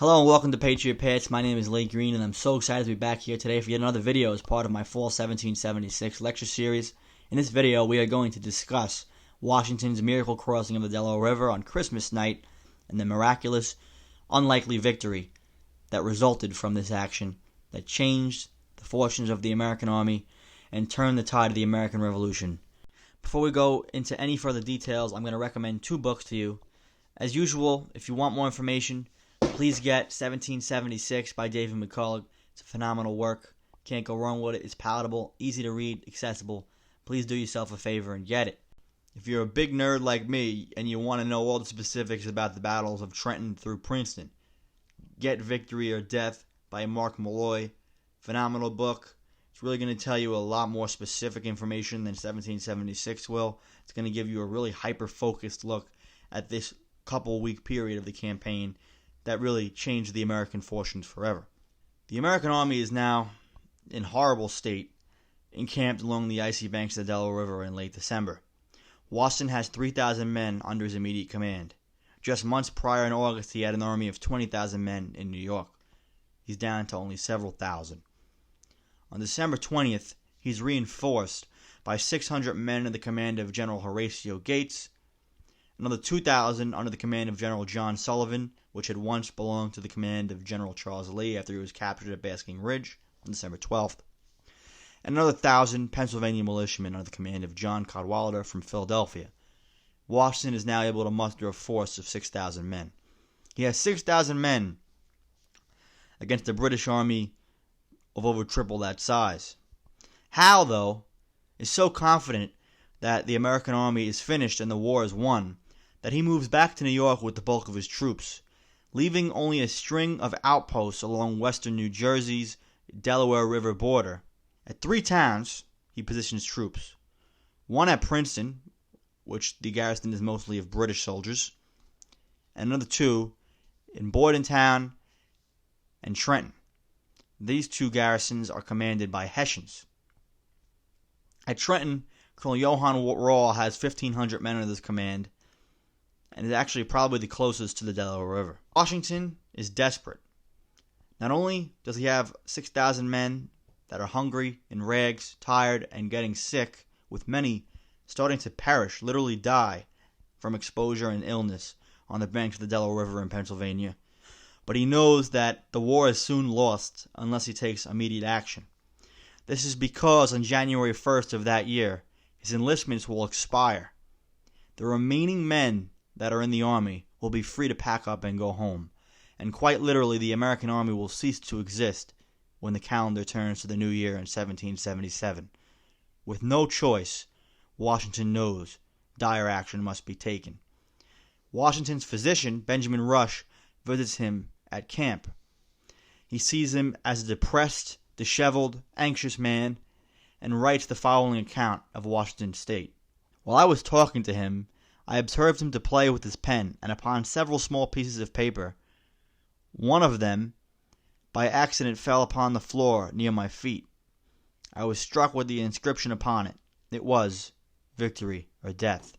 Hello and welcome to Patriot Pits. My name is Lee Green and I'm so excited to be back here today for yet another video as part of my fall 1776 lecture series. In this video we are going to discuss Washington's miracle crossing of the Delaware River on Christmas night and the miraculous, unlikely victory that resulted from this action that changed the fortunes of the American Army and turned the tide of the American Revolution. Before we go into any further details, I'm going to recommend two books to you. As usual, if you want more information, please get 1776 by David McCullough. It's a phenomenal work. Can't go wrong with it. It's palatable, easy to read, accessible. Please do yourself a favor and get it. If you're a big nerd like me and you want to know all the specifics about the battles of Trenton through Princeton, get Victory or Death by Mark Malloy. Phenomenal book. It's really going to tell you a lot more specific information than 1776 will. It's going to give you a really hyper-focused look at this couple-week period of the campaign that really changed the American fortunes forever. The American Army is now in horrible state, encamped along the icy banks of the Delaware River in late December. Washington has 3,000 men under his immediate command. Just months prior in August, he had an army of 20,000 men in New York. He's down to only several thousand. On December 20th, he's reinforced by 600 men under the command of General Horatio Gates, another 2,000 under the command of General John Sullivan, which had once belonged to the command of General Charles Lee after he was captured at Basking Ridge on December 12th, and another 1,000 Pennsylvania militiamen under the command of John Cadwalader from Philadelphia. Washington is now able to muster a force of 6,000 men. He has 6,000 men against a British army of over triple that size. Howe, though, is so confident that the American army is finished and the war is won that he moves back to New York with the bulk of his troops, leaving only a string of outposts along western New Jersey's Delaware River border. At 3 towns, he positions troops. One at Princeton, which the garrison is mostly of British soldiers, and another 2 in Bordentown and Trenton. These 2 garrisons are commanded by Hessians. At Trenton, Colonel Johann Rahl has 1,500 men under his command, and is actually probably the closest to the Delaware River. Washington is desperate. Not only does he have 6,000 men that are hungry, in rags, tired, and getting sick, with many starting to perish, literally die, from exposure and illness on the banks of the Delaware River in Pennsylvania, but he knows that the war is soon lost unless he takes immediate action. This is because on January 1st of that year, his enlistments will expire. The remaining men that are in the army will be free to pack up and go home, and quite literally the American army will cease to exist when the calendar turns to the new year in 1777. With no choice, Washington knows dire action must be taken. Washington's physician, Benjamin Rush, visits him at camp. He sees him as a depressed, disheveled, anxious man, and writes the following account of Washington's state. While I was talking to him, I observed him to play with his pen, and upon several small pieces of paper. One of them, by accident, fell upon the floor near my feet. I was struck with the inscription upon it. It was, "Victory or Death."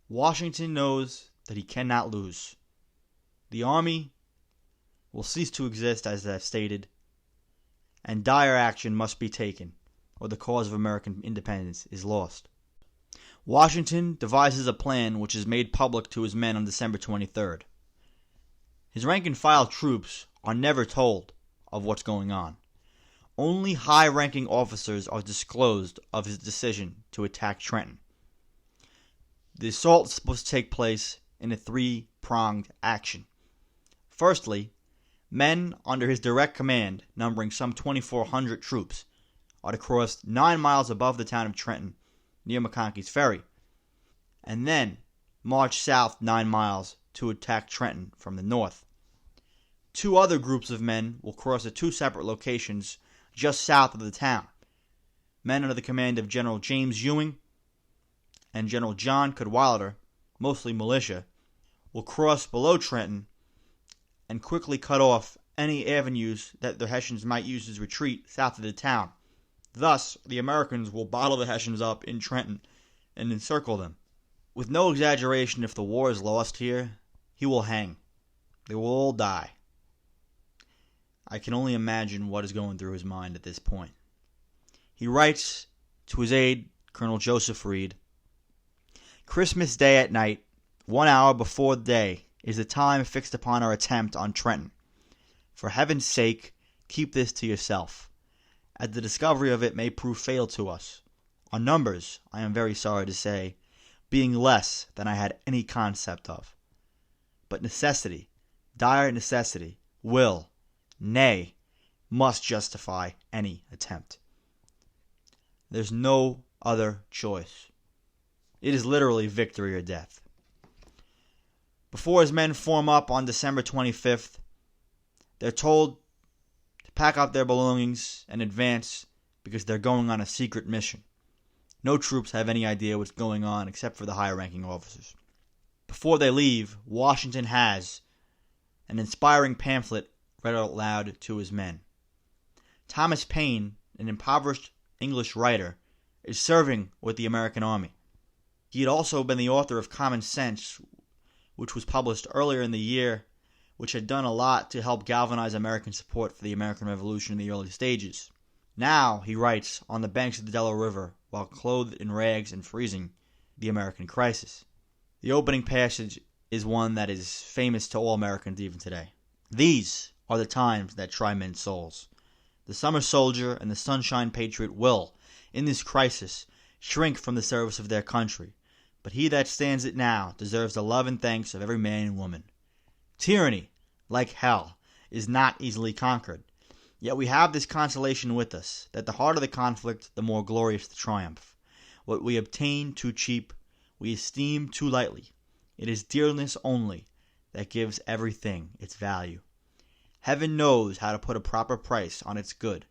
Washington knows that he cannot lose. The army will cease to exist, as I've stated, and dire action must be taken, or the cause of American independence is lost. Washington devises a plan which is made public to his men on December 23rd. His rank-and-file troops are never told of what's going on. Only high-ranking officers are disclosed of his decision to attack Trenton. The assault is supposed to take place in a 3-pronged action. Firstly, men under his direct command, numbering some 2,400 troops, are to cross 9 miles above the town of Trenton, near McConkey's Ferry, and then march south 9 miles to attack Trenton from the north. 2 other groups of men will cross at 2 separate locations just south of the town. Men under the command of General James Ewing and General John Cadwalader, mostly militia, will cross below Trenton and quickly cut off any avenues that the Hessians might use as retreat south of the town. Thus, the Americans will bottle the Hessians up in Trenton and encircle them. With no exaggeration, if the war is lost here, he will hang. They will all die. I can only imagine what is going through his mind at this point. He writes to his aide, Colonel Joseph Reed, "Christmas Day at night, 1 hour before day, is the time fixed upon our attempt on Trenton. For heaven's sake, keep this to yourself, as the discovery of it may prove fatal to us. Our numbers, I am very sorry to say, being less than I had any concept of. But necessity, dire necessity, will, nay, must justify any attempt. There's no other choice. It is literally victory or death." Before his men form up on December 25th, they're told to pack up their belongings and advance because they're going on a secret mission. No troops have any idea what's going on except for the higher-ranking officers. Before they leave, Washington has an inspiring pamphlet read out loud to his men. Thomas Paine, an impoverished English writer, is serving with the American Army. He had also been the author of Common Sense, which was published earlier in the year, which had done a lot to help galvanize American support for the American Revolution in the early stages. Now, he writes, on the banks of the Delaware River, while clothed in rags and freezing, the American crisis. The opening passage is one that is famous to all Americans even today. "These are the times that try men's souls. The summer soldier and the sunshine patriot will, in this crisis, shrink from the service of their country, but he that stands it now deserves the love and thanks of every man and woman. Tyranny, like hell, is not easily conquered. Yet we have this consolation with us, that the harder the conflict, the more glorious the triumph. What we obtain too cheap, we esteem too lightly. It is dearness only that gives everything its value. Heaven knows how to put a proper price on its good,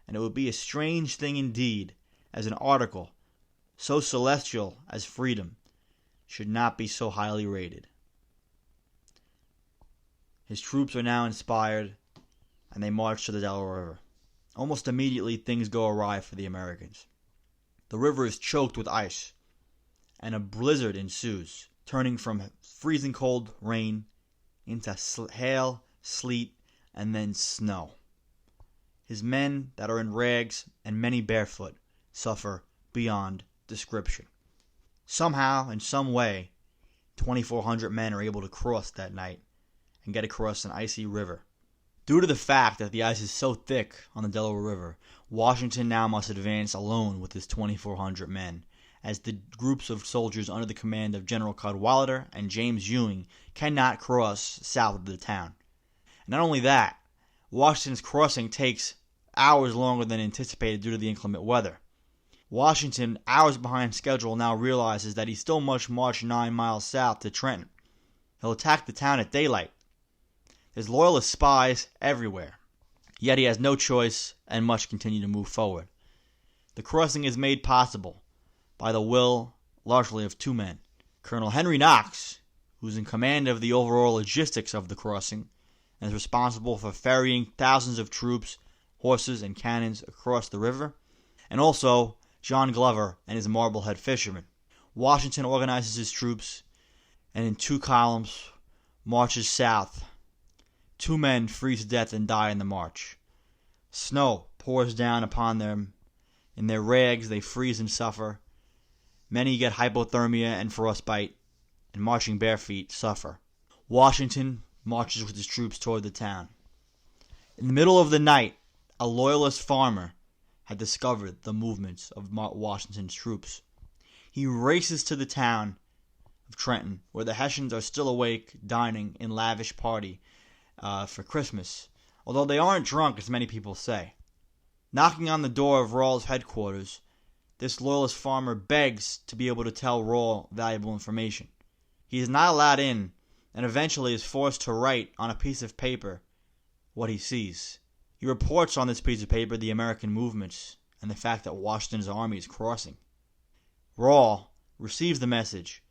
and it would be a strange thing indeed, as an article so celestial as freedom should not be so highly rated." His troops are now inspired, and they march to the Delaware River. Almost immediately, things go awry for the Americans. The river is choked with ice, and a blizzard ensues, turning from freezing cold rain into hail, sleet, and then snow. His men that are in rags, and many barefoot, suffer beyond description. Somehow, in some way, 2,400 men are able to cross that night and get across an icy river. Due to the fact that the ice is so thick on the Delaware River, Washington now must advance alone with his 2,400 men, as the groups of soldiers under the command of General Cadwalader and James Ewing cannot cross south of the town. And not only that, Washington's crossing takes hours longer than anticipated due to the inclement weather. Washington, hours behind schedule, now realizes that he still must march 9 miles south to Trenton. He'll attack the town at daylight. There's loyalist spies everywhere. Yet he has no choice and must continue to move forward. The crossing is made possible by the will, largely of 2 men. Colonel Henry Knox, who's in command of the overall logistics of the crossing, and is responsible for ferrying thousands of troops, horses, and cannons across the river, and also John Glover and his Marblehead fishermen. Washington organizes his troops and in 2 columns marches south. 2 men freeze to death and die in the march. Snow pours down upon them. In their rags they freeze and suffer. Many get hypothermia and frostbite, and marching bare feet suffer. Washington marches with his troops toward the town. In the middle of the night, a loyalist farmer had discovered the movements of Washington's troops. He races to the town of Trenton, where the Hessians are still awake, dining in lavish party for Christmas, although they aren't drunk as many people say. Knocking on the door of Rawle's headquarters, this loyalist farmer begs to be able to tell Rawle valuable information. He is not allowed in, and eventually is forced to write on a piece of paper what he sees. He reports on this piece of paper the American movements and the fact that Washington's army is crossing. Rawle receives the message,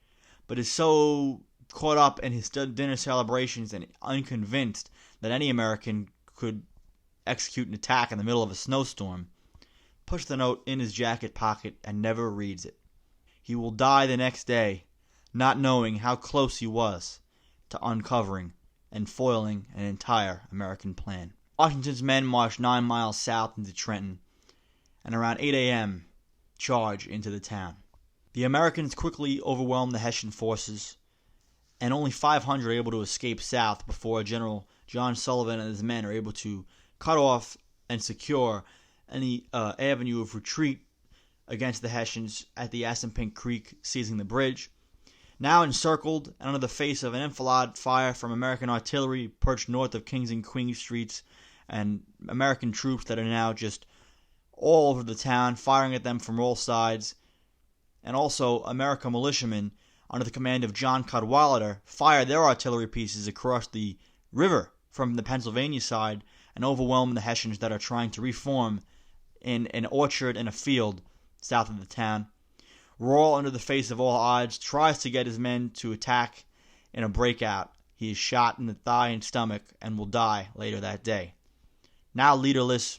but is so caught up in his dinner celebrations and unconvinced that any American could execute an attack in the middle of a snowstorm, puts the note in his jacket pocket and never reads it. He will die the next day, not knowing how close he was to uncovering and foiling an entire American plan. Washington's men marched 9 miles south into Trenton, and around 8 a.m. charge into the town. The Americans quickly overwhelmed the Hessian forces, and only 500 are able to escape south before General John Sullivan and his men are able to cut off and secure any avenue of retreat against the Hessians at the Assunpink Creek, seizing the bridge. Now encircled and under the face of an enfilade fire from American artillery perched north of Kings and Queen Streets, and American troops that are now just all over the town, firing at them from all sides, and also American militiamen under the command of John Cadwalader fired their artillery pieces across the river from the Pennsylvania side and overwhelmed the Hessians that are trying to reform in an orchard and a field south of the town. Rawle, under the face of all odds, tries to get his men to attack in a breakout. He is shot in the thigh and stomach and will die later that day. Now leaderless,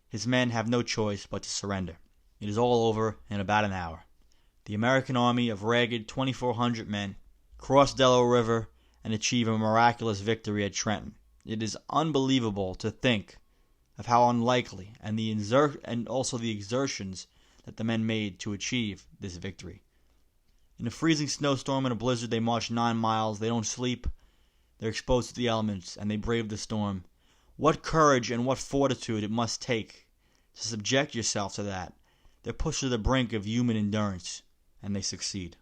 his men have no choice but to surrender. It is all over in about an hour. The American army of ragged 2,400 men cross Delaware River and achieve a miraculous victory at Trenton. It is unbelievable to think of how unlikely and also the exertions that the men made to achieve this victory. In a freezing snowstorm and a blizzard, they march 9 miles. They don't sleep. They're exposed to the elements, and they brave the storm. What courage and what fortitude it must take to subject yourself to that. They're pushed to the brink of human endurance, and they succeed.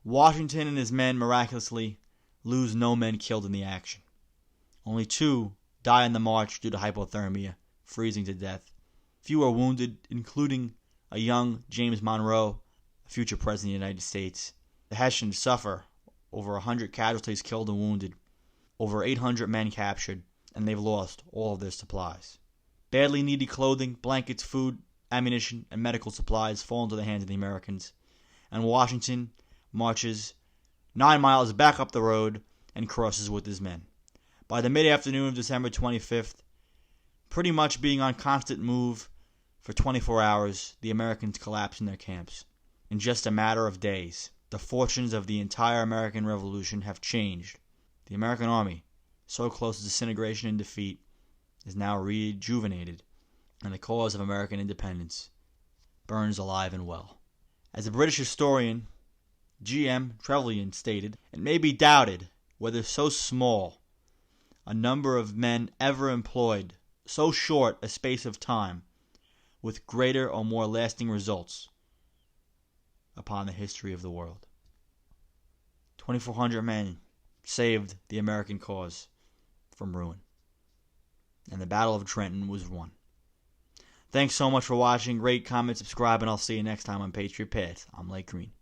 Washington and his men miraculously lose no men killed in the action. Only 2 die on the march due to hypothermia, freezing to death. Few are wounded, including a young James Monroe, a future president of the United States. The Hessians suffer over 100 casualties killed and wounded, over 800 men captured, and they've lost all of their supplies. Badly needed clothing, blankets, food, ammunition, and medical supplies fall into the hands of the Americans, and Washington marches 9 miles back up the road and crosses with his men. By the mid-afternoon of December 25th, pretty much being on constant move for 24 hours, the Americans collapse in their camps. In just a matter of days, the fortunes of the entire American Revolution have changed. The American army, so close to disintegration and defeat, is now rejuvenated, and the cause of American independence burns alive and well. As a British historian, G.M. Trevelyan stated, "It may be doubted whether so small a number of men ever employed so short a space of time with greater or more lasting results upon the history of the world." 2,400 men saved the American cause from ruin, and the Battle of Trenton was won. Thanks so much for watching. Rate, comment, subscribe, and I'll see you next time on Patriot Path. I'm Lake Green.